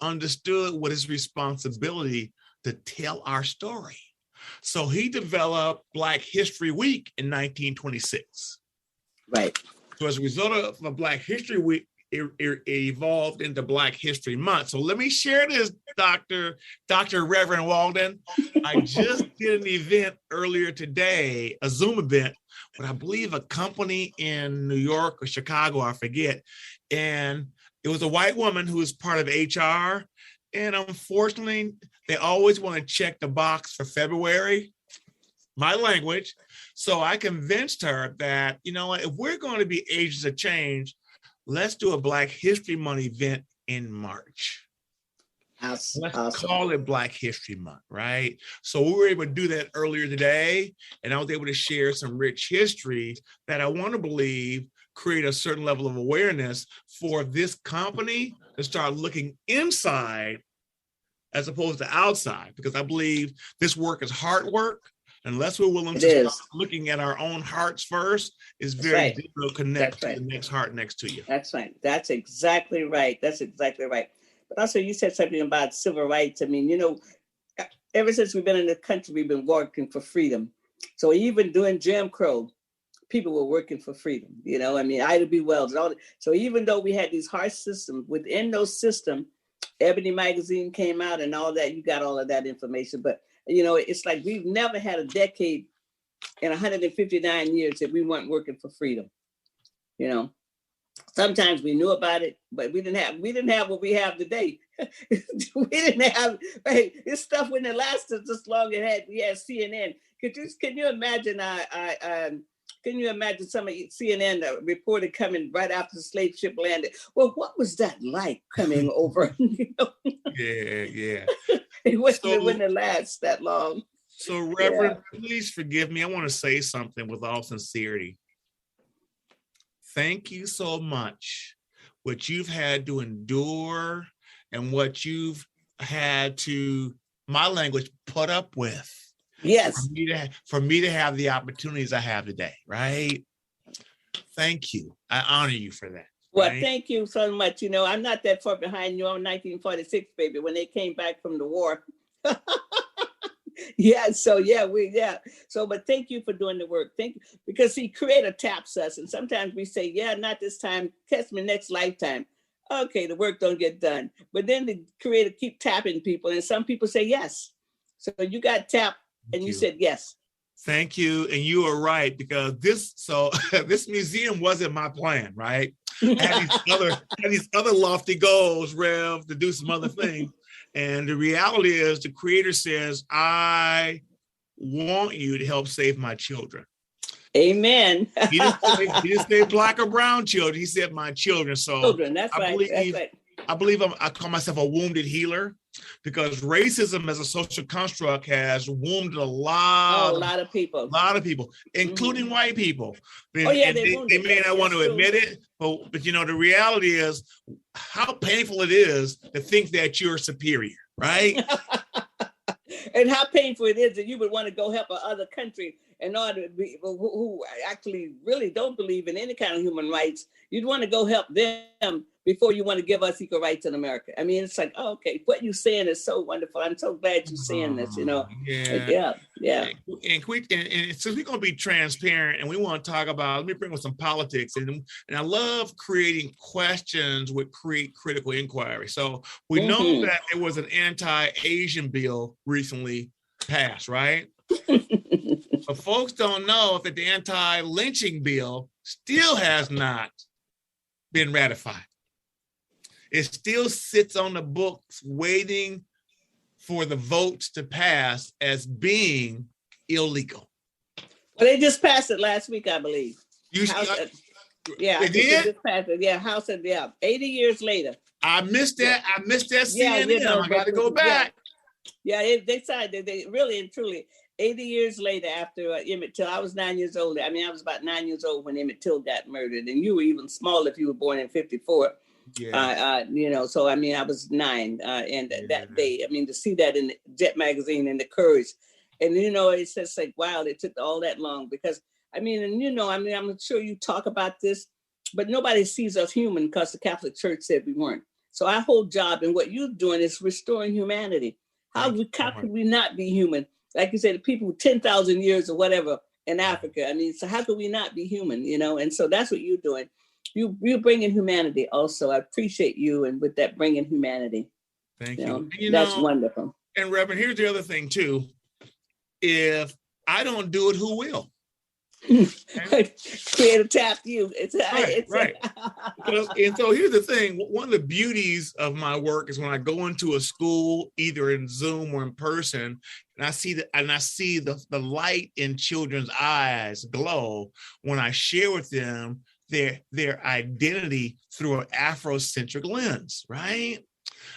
[SPEAKER 7] understood what his responsibility to tell our story? So he developed Black History Week in 1926.
[SPEAKER 1] Right.
[SPEAKER 7] So as a result of the Black History Week, it evolved into Black History Month. So let me share this, Dr. Reverend Walden. I just did an event earlier today, a Zoom event, with I believe a company in New York or Chicago, I forget. And it was a white woman who was part of HR. And unfortunately, they always want to check the box for February, my language. So I convinced her that, you know what, if we're going to be agents of change, let's do a Black History Month event in March. Let's call it Black History Month, right? So we were able to do that earlier today, and I was able to share some rich history that I want to believe create a certain level of awareness for this company to start looking inside as opposed to outside, because I believe this work is hard work. Unless we're willing to start looking at our own hearts first, is very difficult to connect to the next heart next to you.
[SPEAKER 1] That's right. That's exactly right. That's exactly right. But also, you said something about civil rights. I mean, you know, ever since we've been in the country, we've been working for freedom. So even during Jim Crow, people were working for freedom. You know, I mean, Ida B. Wells and all that. So even though we had these harsh systems, within those systems, Ebony magazine came out and all that. You got all of that information, but you know, it's like we've never had a decade in 159 years that we weren't working for freedom. You know, sometimes we knew about it, but we didn't have what we have today. We didn't have, hey, this stuff wouldn't have lasted this long. We had CNN. Can you imagine? Can you imagine some of CNN reporter coming right after the slave ship landed? Well, what was that like coming over? You know?
[SPEAKER 7] Yeah.
[SPEAKER 1] It wouldn't have lasted that long.
[SPEAKER 7] So, Reverend, please forgive me. I want to say something with all sincerity. Thank you so much. What you've had to endure and what you've had to, my language, put up with.
[SPEAKER 1] Yes.
[SPEAKER 7] For me to have the opportunities I have today, right? Thank you. I honor you for that.
[SPEAKER 1] Well,
[SPEAKER 7] right? Thank
[SPEAKER 1] you so much. You know, I'm not that far behind you. I'm 1946, baby, when they came back from the war. But thank you for doing the work. Thank you. Because see, Creator taps us, and sometimes we say, yeah, not this time, catch me next lifetime. Okay, the work don't get done. But then the Creator keep tapping people, and some people say yes. So you got tapped, and you said yes.
[SPEAKER 7] Thank you. And you are right, because this museum wasn't my plan, right? I had these other lofty goals, Rev, to do some other things. And the reality is the Creator says, I want you to help save my children.
[SPEAKER 1] Amen.
[SPEAKER 7] He didn't say Black or brown children. He said my children. So
[SPEAKER 1] children, that's right.
[SPEAKER 7] I believe I call myself a wounded healer, because racism as a social construct has wounded a lot of people, including white people. They may not want to admit it, but you know, the reality is how painful it is to think that you're superior, right?
[SPEAKER 1] And how painful it is that you would want to go help another country in order to be, who actually really don't believe in any kind of human rights. You'd want to go help them before you want to give us equal rights in America. I mean, it's like, oh, okay, what you're saying is so wonderful. I'm so glad you're saying this, you know. Yeah.
[SPEAKER 7] And since we're going to be transparent and we want to talk about, let me bring up some politics. And I love creating questions with critical inquiry. So we know that there was an anti-Asian bill recently passed, right? But folks don't know that the anti-lynching bill still has not been ratified. It still sits on the books waiting for the votes to pass as being illegal.
[SPEAKER 1] Well, they just passed it last week, I believe.
[SPEAKER 7] They did?
[SPEAKER 1] Just passed it. Yeah, House said, 80 years later.
[SPEAKER 7] I missed that. I missed that CNN. I got to go back.
[SPEAKER 1] Yeah, they decided they really and truly 80 years later after Emmett Till. I was 9 years old. I mean, I was about 9 years old when Emmett Till got murdered, and you were even smaller if you were born in 54. Yeah. You know, so I mean, I was 9, and that day, I mean, to see that in the Jet magazine and the Courage, and you know, it's just like, wow, it took all that long, because I mean, and you know, I mean, I'm sure you talk about this, but nobody sees us human because the Catholic Church said we weren't. So our whole job and what you're doing is restoring humanity. How could we not be human? Like you said, the people 10,000 years or whatever in Africa. I mean, so how could we not be human, you know? And so that's what you're doing. You bring in humanity also. I appreciate you, and with that, bringing humanity.
[SPEAKER 7] Thank
[SPEAKER 1] You
[SPEAKER 7] you.
[SPEAKER 1] know,
[SPEAKER 7] And, you
[SPEAKER 1] that's
[SPEAKER 7] know,
[SPEAKER 1] wonderful.
[SPEAKER 7] And Reverend, here's the other thing too. If I don't do it, who will?
[SPEAKER 1] Creative tap you.
[SPEAKER 7] Right. And so here's the thing. One of the beauties of my work is when I go into a school, either in Zoom or in person, and I see the light in children's eyes glow when I share with them their identity through an Afrocentric lens, right?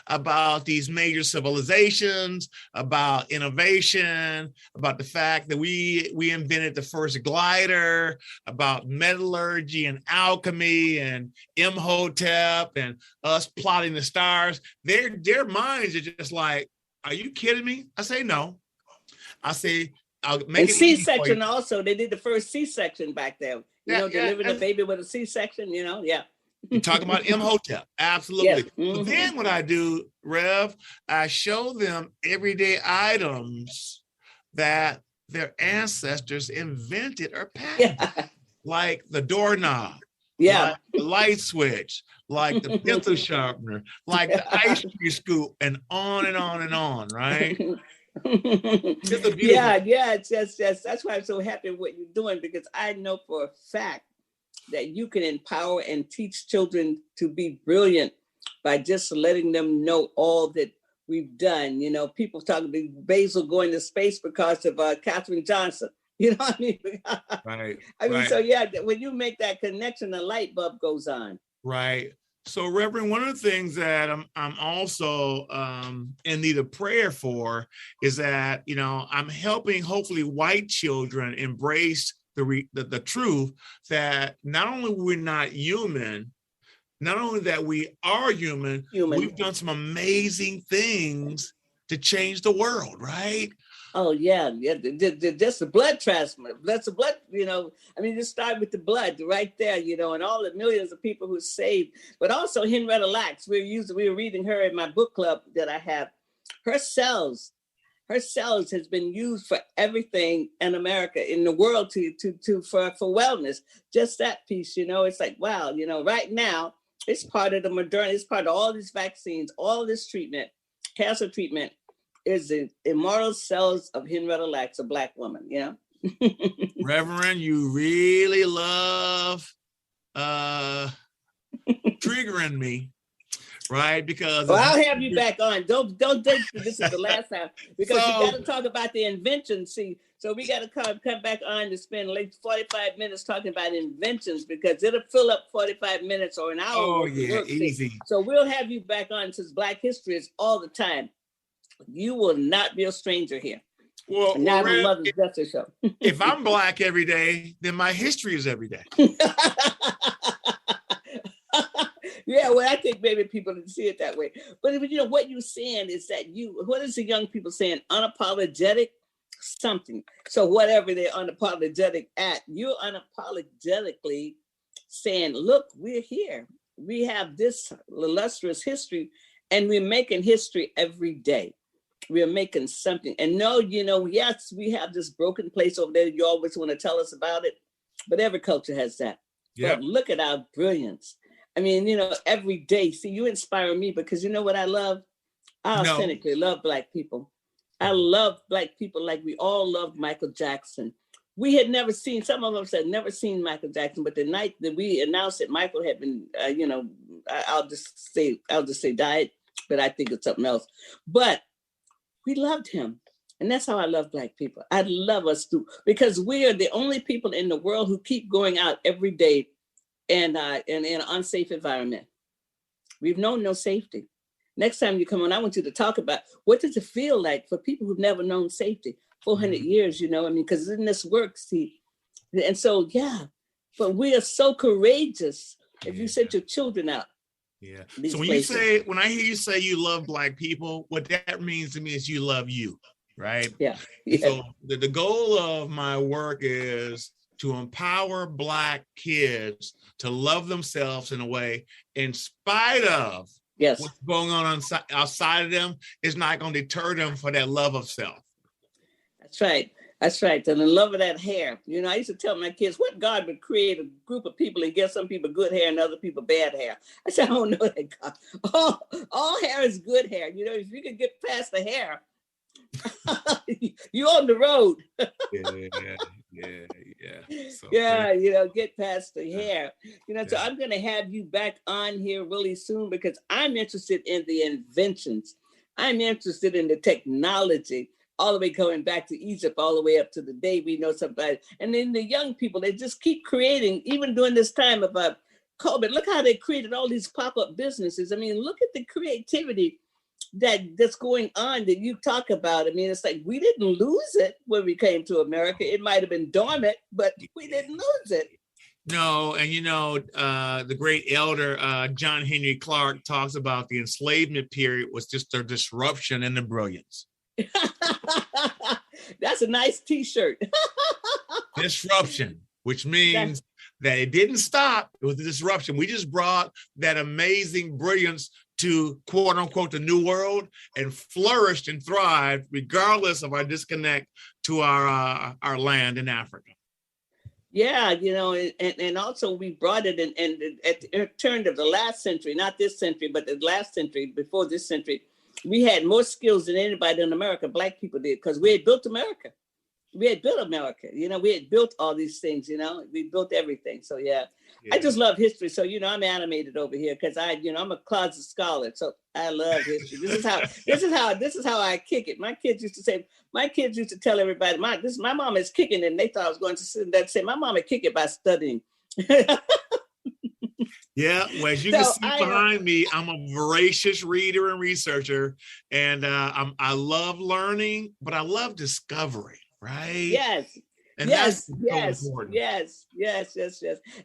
[SPEAKER 7] About these major civilizations, about innovation, about the fact that we invented the first glider, about metallurgy and alchemy and Imhotep and us plotting the stars. Their minds are just like, are you kidding me? I say no. I say, I'll make
[SPEAKER 1] and
[SPEAKER 7] it easy for
[SPEAKER 1] C-section
[SPEAKER 7] you.
[SPEAKER 1] also. They did the first C-section back there. Delivering a baby with a C-section, yeah.
[SPEAKER 7] You're talking about Imhotep. Absolutely.
[SPEAKER 1] Yes. Mm-hmm.
[SPEAKER 7] So then what I do, Rev, I show them everyday items that their ancestors invented or patented, like the doorknob, like the light switch, like the pencil sharpener, like the ice cream scoop, and on and on and on, right? It's a beautiful.
[SPEAKER 1] It's just that's why I'm so happy with what you're doing, because I know for a fact that you can empower and teach children to be brilliant by just letting them know all that we've done. You know, people talking about Basil going to space because of Katherine Johnson. You know what I mean?
[SPEAKER 7] Right.
[SPEAKER 1] I mean, so when you make that connection, the light bulb goes on.
[SPEAKER 7] Right. So, Reverend, one of the things that I'm also in need of prayer for is that, you know, I'm helping hopefully white children embrace the truth that not only we're not human, not only that we are human, we've done some amazing things to change the world, right?
[SPEAKER 1] Oh yeah. Just the blood transfer. That's the blood. You know, I mean, just start with the blood right there. You know, and all the millions of people who saved, but also Henrietta Lacks. We were reading her in my book club that I have. Her cells has been used for everything in America, in the world, for wellness. Just that piece, you know, it's like, wow, you know, right now it's part of the Moderna, it's part of all these vaccines, all this treatment, cancer treatment is the immortal cells of Henrietta Lacks, a Black woman, you know.
[SPEAKER 7] Reverend, you really love triggering me. Right, because
[SPEAKER 1] I'll have you back on. Don't think this is the last time, because we got to talk about the inventions. See, so we got to come back on to spend like 45 minutes talking about inventions, because it'll fill up 45 minutes or an hour.
[SPEAKER 7] Oh yeah, easy.
[SPEAKER 1] So we'll have you back on, since Black history is all the time. You will not be a stranger here.
[SPEAKER 7] Well,
[SPEAKER 1] not on Mother's Justice Show.
[SPEAKER 7] If I'm Black every day, then my history is every day.
[SPEAKER 1] Yeah, well, I think maybe people didn't see it that way. But you know, what you're saying is that what is the young people saying? Unapologetic something. So whatever they're unapologetic at, you're unapologetically saying, look, we're here. We have this illustrious history, and we're making history every day. We're making something. And no, you know, yes, we have this broken place over there. You always want to tell us about it, but every culture has that. Yep. But look at our brilliance. I mean, you know, every day. See, you inspire me, because you know what I love? I authentically love Black people. I love Black people like we all loved Michael Jackson. We had never seen, some of us had never seen Michael Jackson, but the night that we announced that Michael had been, you know, I'll just say died, but I think it's something else. But we loved him. And that's how I love Black people. I love us too, because we are the only people in the world who keep going out every day and in an unsafe environment. We've known no safety. Next time you come on, I want you to talk about what does it feel like for people who've never known safety. 400 years, you know, I mean, because in this work, see, and so, yeah, but we are so courageous if you set your children out.
[SPEAKER 7] Yeah. So when I hear you say you love Black people, what that means to me is you love you, right?
[SPEAKER 1] Yeah.
[SPEAKER 7] So the goal of my work is to empower Black kids to love themselves in a way, in spite of what's going on outside of them, is not going to deter them for that love of self.
[SPEAKER 1] That's right. That's right. And in love with that hair. You know, I used to tell my kids, what God would create a group of people and give some people good hair and other people bad hair. I said, I don't know that God. All hair is good hair. You know, if you could get past the hair, you're on the road. So yeah, you know, get past the hair. You know, so I'm going to have you back on here really soon because I'm interested in the inventions. I'm interested in the technology, all the way going back to Egypt, all the way up to the day we know somebody. And then the young people, they just keep creating, even during this time of COVID. Look how they created all these pop-up businesses. I mean, look at the creativity that's going on that you talk about. I mean, it's like we didn't lose it when we came to America. It might have been dormant, but we didn't lose it.
[SPEAKER 7] No, and you know, the great elder John Henry Clark talks about the enslavement period was just a disruption in the brilliance.
[SPEAKER 1] That's a nice T-shirt.
[SPEAKER 7] Disruption, which means that it didn't stop. It was a disruption. We just brought that amazing brilliance to quote unquote the new world and flourished and thrived regardless of our disconnect to our land in Africa.
[SPEAKER 1] Yeah, you know, and also we brought it in at the turn of the last century, not this century, but the last century, before this century, we had more skills than anybody in America, Black people did, because we had built America. We had built America, you know, we had built all these things, you know, we built everything. So yeah, I just love history. So, you know, I'm animated over here because I'm a closet scholar. So I love history. This is how I kick it. My kids used to tell everybody, my mom is kicking it. And they thought I was going to sit there and say, my mom would kick it by studying.
[SPEAKER 7] Yeah, well, as you can see behind me, I'm a voracious reader and researcher, and I love learning, but I love discovery, right?
[SPEAKER 1] Yes.
[SPEAKER 7] And
[SPEAKER 1] yes.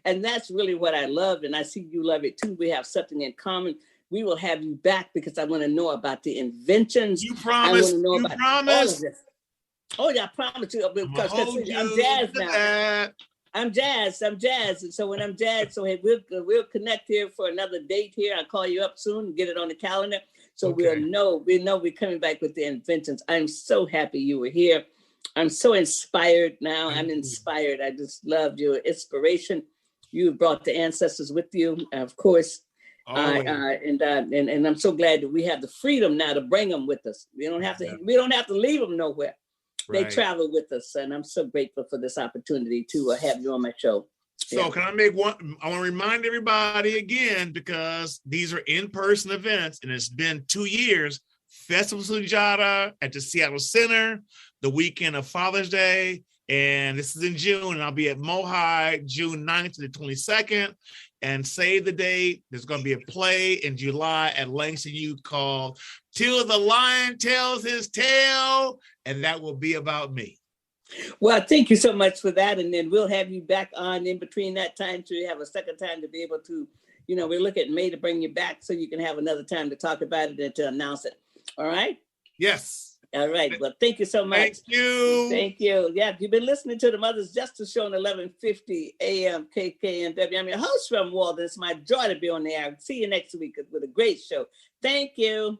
[SPEAKER 1] And that's really what I love, and I see you love it too. We have something in common. We will have you back because I want to know about the inventions.
[SPEAKER 7] You promise.
[SPEAKER 1] I want to know about all of this. Oh yeah, I promise you. Because I'm jazzed now. I'm jazzed. And so when I'm jazzed, so hey, we'll connect here for another date here. I'll call you up soon and get it on the calendar. So we'll know we're coming back with the inventions. I'm so happy you were here. I'm so inspired now. I'm inspired. I just loved your inspiration. You brought the ancestors with you, of course. And I'm so glad that we have the freedom now to bring them with us. We don't have to leave them nowhere. They travel with us, and I'm so grateful for this opportunity to have you on my show.
[SPEAKER 7] So can I make one? I want to remind everybody again, because these are in-person events, and it's been 2 years. Festival Sujata at the Seattle Center, the weekend of Father's Day, and this is in June, and I'll be at Mohai June 9th to the 22nd. And save the date. There's going to be a play in July at Langston U called Till the Lion Tells His Tale, and that will be about me.
[SPEAKER 1] Well, thank you so much for that. And then we'll have you back on in between that time to have a second time to be able to, you know, we're looking at May to bring you back so you can have another time to talk about it and to announce it. All right?
[SPEAKER 7] Yes.
[SPEAKER 1] All right. Well, thank you so much.
[SPEAKER 7] Thank you.
[SPEAKER 1] Thank you. Yeah, you've been listening to the Mother's Justice Show on 1150 AM KKNW. I'm your host from Walden. It's my joy to be on the air. See you next week with a great show. Thank you.